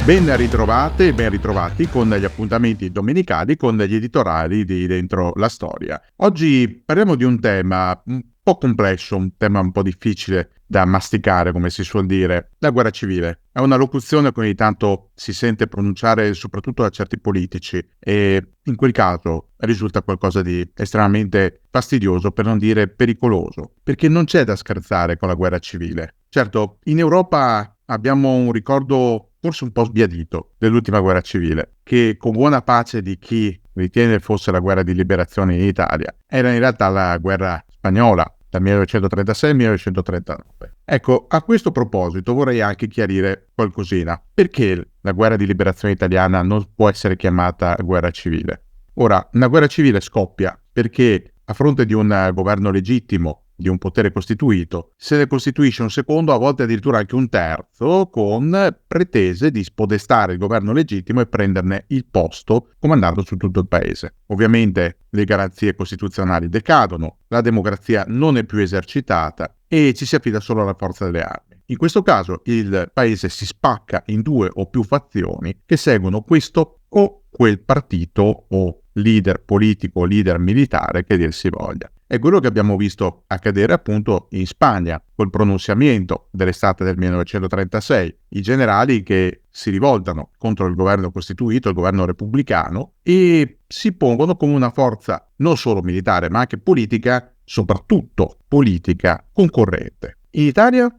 Ben ritrovate e ben ritrovati con gli appuntamenti domenicali con gli editoriali di Dentro la Storia. Oggi parliamo di un tema un po' complesso, un tema un po' difficile da masticare, come si suol dire, la guerra civile. È una locuzione che ogni tanto si sente pronunciare soprattutto da certi politici e in quel caso risulta qualcosa di estremamente fastidioso, per non dire pericoloso, perché non c'è da scherzare con la guerra civile. Certo, in Europa abbiamo un ricordo forse un po' sbiadito dell'ultima guerra civile, che con buona pace di chi ritiene fosse la guerra di liberazione in Italia, era in realtà la guerra spagnola dal 1936 al 1939. Ecco, a questo proposito vorrei anche chiarire qualcosina. Perché la guerra di liberazione italiana non può essere chiamata guerra civile? Ora, una guerra civile scoppia perché a fronte di un governo legittimo, di un potere costituito, se ne costituisce un secondo, a volte addirittura anche un terzo, con pretese di spodestare il governo legittimo e prenderne il posto comandando su tutto il paese. Ovviamente le garanzie costituzionali decadono, la democrazia non è più esercitata e ci si affida solo alla forza delle armi. In questo caso il paese si spacca in due o più fazioni che seguono questo o quel partito o leader politico o leader militare che dir si voglia. È quello che abbiamo visto accadere appunto in Spagna, col pronunziamento dell'estate del 1936, i generali che si rivoltano contro il governo costituito, il governo repubblicano, e si pongono come una forza non solo militare ma anche politica, soprattutto politica, concorrente. In Italia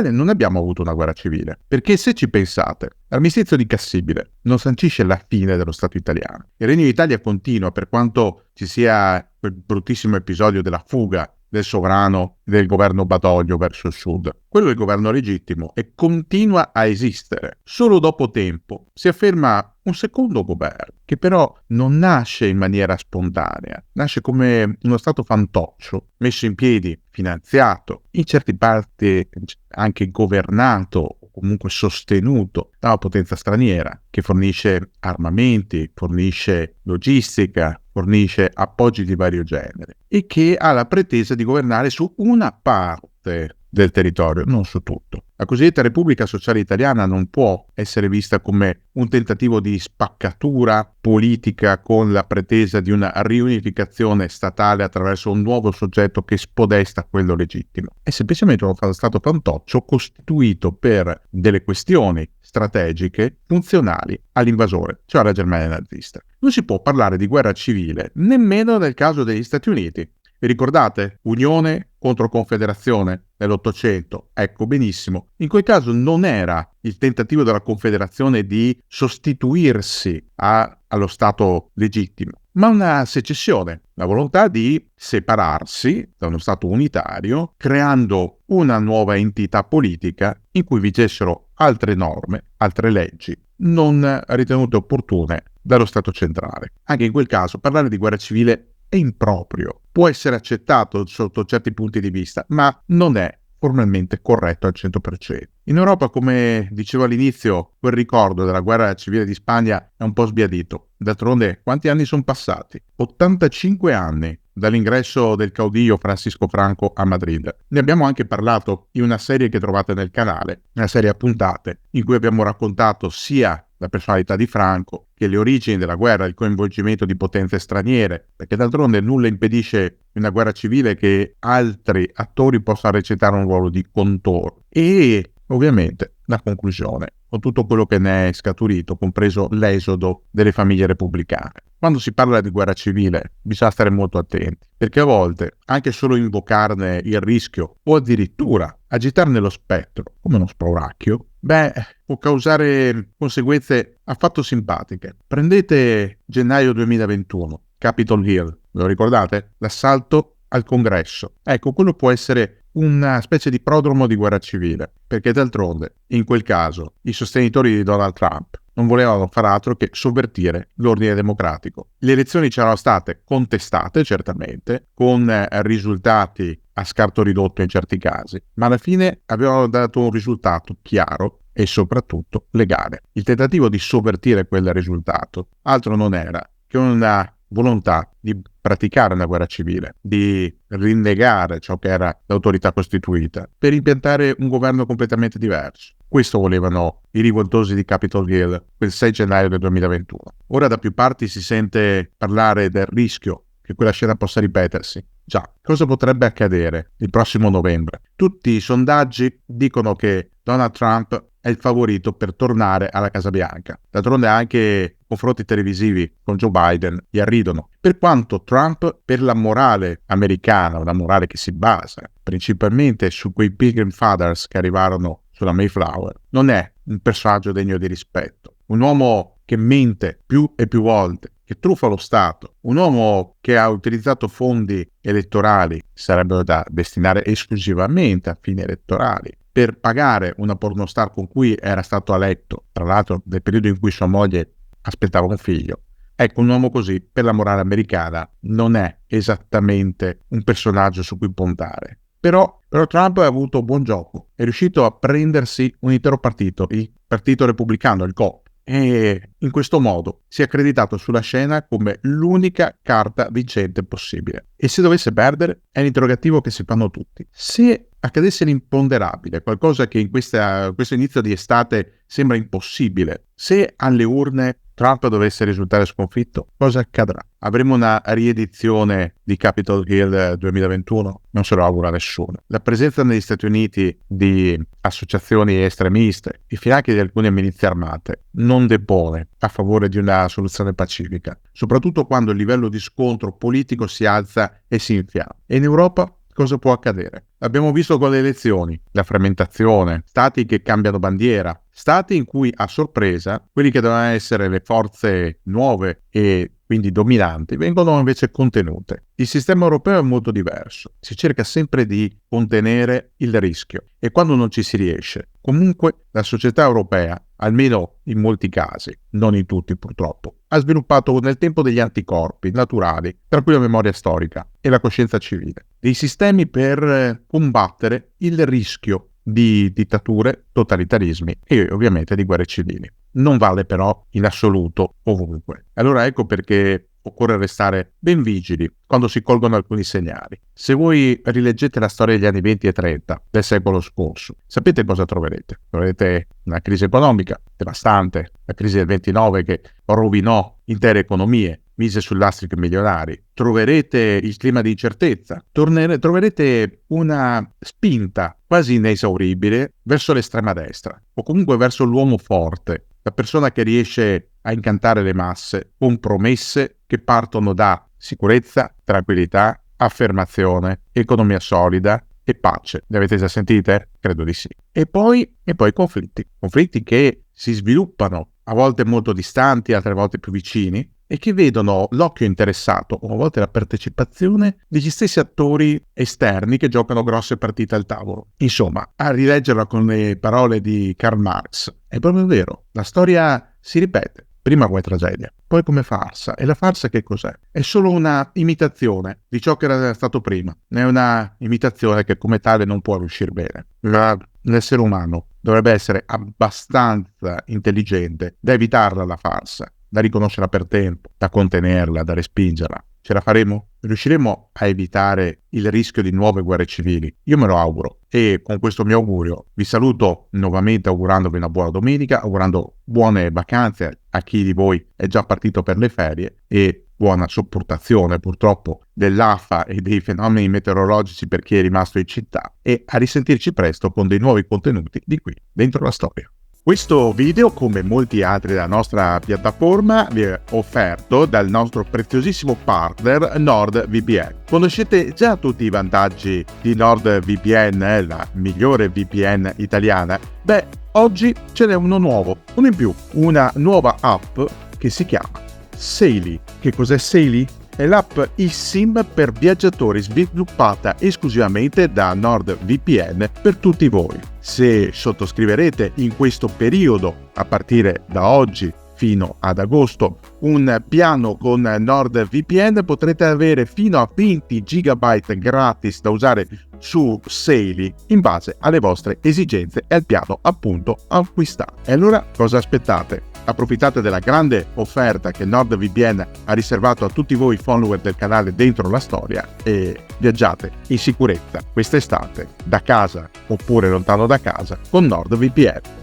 non abbiamo avuto una guerra civile, perché se ci pensate, l'armistizio di Cassibile non sancisce la fine dello Stato italiano. Il Regno d'Italia continua, per quanto ci sia quel bruttissimo episodio della fuga del sovrano del governo Badoglio verso il sud. Quello è il governo legittimo e continua a esistere. Solo dopo tempo si afferma un secondo governo, che però non nasce in maniera spontanea, nasce come uno stato fantoccio, messo in piedi, finanziato, in certi parti anche governato o comunque sostenuto da una potenza straniera che fornisce armamenti, fornisce logistica, fornisce appoggi di vario genere e che ha la pretesa di governare su una parte del territorio, non su tutto. La cosiddetta Repubblica Sociale Italiana non può essere vista come un tentativo di spaccatura politica con la pretesa di una riunificazione statale attraverso un nuovo soggetto che spodesta quello legittimo. È semplicemente uno stato fantoccio costituito per delle questioni strategiche funzionali all'invasore, cioè alla Germania nazista. Non si può parlare di guerra civile nemmeno nel caso degli Stati Uniti. Vi ricordate? Unione contro Confederazione nell'Ottocento. Ecco, benissimo. In quel caso non era il tentativo della Confederazione di sostituirsi allo Stato legittimo, ma una secessione, la volontà di separarsi da uno Stato unitario, creando una nuova entità politica in cui vigessero altre norme, altre leggi, non ritenute opportune dallo Stato centrale. Anche in quel caso parlare di guerra civile è improprio, può essere accettato sotto certi punti di vista, ma non è formalmente corretto al 100%. In Europa, come dicevo all'inizio, quel ricordo della guerra civile di Spagna è un po' sbiadito. D'altronde, quanti anni sono passati? 85 anni dall'ingresso del caudillo Francisco Franco a Madrid. Ne abbiamo anche parlato in una serie che trovate nel canale, una serie a puntate, in cui abbiamo raccontato sia la personalità di Franco che le origini della guerra, il coinvolgimento di potenze straniere, perché d'altronde nulla impedisce in una guerra civile che altri attori possano recitare un ruolo di contorno. E ovviamente la conclusione, con tutto quello che ne è scaturito, compreso l'esodo delle famiglie repubblicane. Quando si parla di guerra civile bisogna stare molto attenti, perché a volte anche solo invocarne il rischio o addirittura agitarne lo spettro come uno spauracchio, può causare conseguenze affatto simpatiche. Prendete gennaio 2021, Capitol Hill, ve lo ricordate? L'assalto al Congresso. Ecco, quello può essere una specie di prodromo di guerra civile, perché d'altronde, in quel caso, i sostenitori di Donald Trump non volevano far altro che sovvertire l'ordine democratico. Le elezioni c'erano state contestate, certamente, con risultati a scarto ridotto in certi casi, ma alla fine avevano dato un risultato chiaro e soprattutto legale. Il tentativo di sovvertire quel risultato altro non era che una volontà di praticare una guerra civile, di rinnegare ciò che era l'autorità costituita, per impiantare un governo completamente diverso. Questo volevano i rivoltosi di Capitol Hill quel 6 gennaio del 2021. Ora da più parti si sente parlare del rischio che quella scena possa ripetersi. Già, cosa potrebbe accadere il prossimo novembre? Tutti i sondaggi dicono che Donald Trump è il favorito per tornare alla Casa Bianca. D'altronde anche confronti televisivi con Joe Biden gli arridono. Per quanto Trump, per la morale americana, una morale che si basa principalmente su quei Pilgrim Fathers che arrivarono sulla Mayflower, non è un personaggio degno di rispetto. Un uomo che mente più e più volte, che truffa lo Stato, un uomo che ha utilizzato fondi elettorali, sarebbero da destinare esclusivamente a fini elettorali, per pagare una pornostar con cui era stato a letto, tra l'altro nel periodo in cui sua moglie aspettava un figlio. Ecco, un uomo così, per la morale americana, non è esattamente un personaggio su cui puntare. Però Trump ha avuto buon gioco, è riuscito a prendersi un intero partito, il partito repubblicano, il GOP, e in questo modo si è accreditato sulla scena come l'unica carta vincente possibile. E se dovesse perdere, è l'interrogativo che si fanno tutti. Se accadesse l'imponderabile, qualcosa che in questo inizio di estate sembra impossibile, se alle urne Trump dovesse risultare sconfitto, cosa accadrà? Avremo una riedizione di Capitol Hill 2021? Non se lo augura nessuno. La presenza negli Stati Uniti di associazioni estremiste e finanche di alcune milizie armate non depone a favore di una soluzione pacifica, soprattutto quando il livello di scontro politico si alza e si infiamma. E in Europa cosa può accadere? Abbiamo visto con le elezioni, la frammentazione, stati che cambiano bandiera, stati in cui a sorpresa quelli che dovevano essere le forze nuove e quindi dominanti vengono invece contenute. Il sistema europeo è molto diverso, si cerca sempre di contenere il rischio e quando non ci si riesce, comunque la società europea, almeno in molti casi, non in tutti purtroppo, ha sviluppato nel tempo degli anticorpi naturali, tra cui la memoria storica e la coscienza civile, dei sistemi per combattere il rischio di dittature, totalitarismi e ovviamente di guerre civili. Non vale però in assoluto ovunque. Allora ecco perché occorre restare ben vigili quando si colgono alcuni segnali. Se voi rileggete la storia degli anni 20 e 30 del secolo scorso, sapete cosa troverete? Troverete una crisi economica devastante, la crisi del 29 che rovinò intere economie, mise sul lastrico milionari. Troverete il clima di incertezza, troverete una spinta quasi inesauribile verso l'estrema destra o comunque verso l'uomo forte, la persona che riesce a incantare le masse con promesse che partono da sicurezza, tranquillità, affermazione, economia solida e pace. Le avete già sentite? Credo di sì. E poi conflitti che si sviluppano a volte molto distanti, altre volte più vicini, e che vedono l'occhio interessato o a volte la partecipazione degli stessi attori esterni che giocano grosse partite al tavolo. Insomma, a rileggerla con le parole di Karl Marx, è proprio vero, la storia si ripete, prima come tragedia, poi come farsa. E la farsa che cos'è? È solo una imitazione di ciò che era stato prima, è una imitazione che come tale non può riuscire bene. L'essere umano dovrebbe essere abbastanza intelligente da evitarla la farsa, da riconoscerla per tempo, da contenerla, da respingerla. Ce la faremo? Riusciremo a evitare il rischio di nuove guerre civili? Io me lo auguro e con questo mio augurio vi saluto nuovamente augurandovi una buona domenica, augurando buone vacanze a chi di voi è già partito per le ferie e buona sopportazione purtroppo dell'afa e dei fenomeni meteorologici per chi è rimasto in città e a risentirci presto con dei nuovi contenuti di qui dentro la storia. Questo video, come molti altri della nostra piattaforma, vi è offerto dal nostro preziosissimo partner NordVPN. Conoscete già tutti i vantaggi di NordVPN, la migliore VPN italiana? Beh, oggi ce n'è uno nuovo, uno in più, una nuova app che si chiama Saily. Che cos'è Saily? È l'app eSIM per viaggiatori sviluppata esclusivamente da NordVPN per tutti voi. Se sottoscriverete in questo periodo, a partire da oggi fino ad agosto, un piano con NordVPN, potrete avere fino a 20 GB gratis da usare su Saily in base alle vostre esigenze e al piano appunto acquistato. E allora cosa aspettate? Approfittate della grande offerta che NordVPN ha riservato a tutti voi follower del canale Dentro la Storia e viaggiate in sicurezza quest'estate da casa oppure lontano da casa con NordVPN.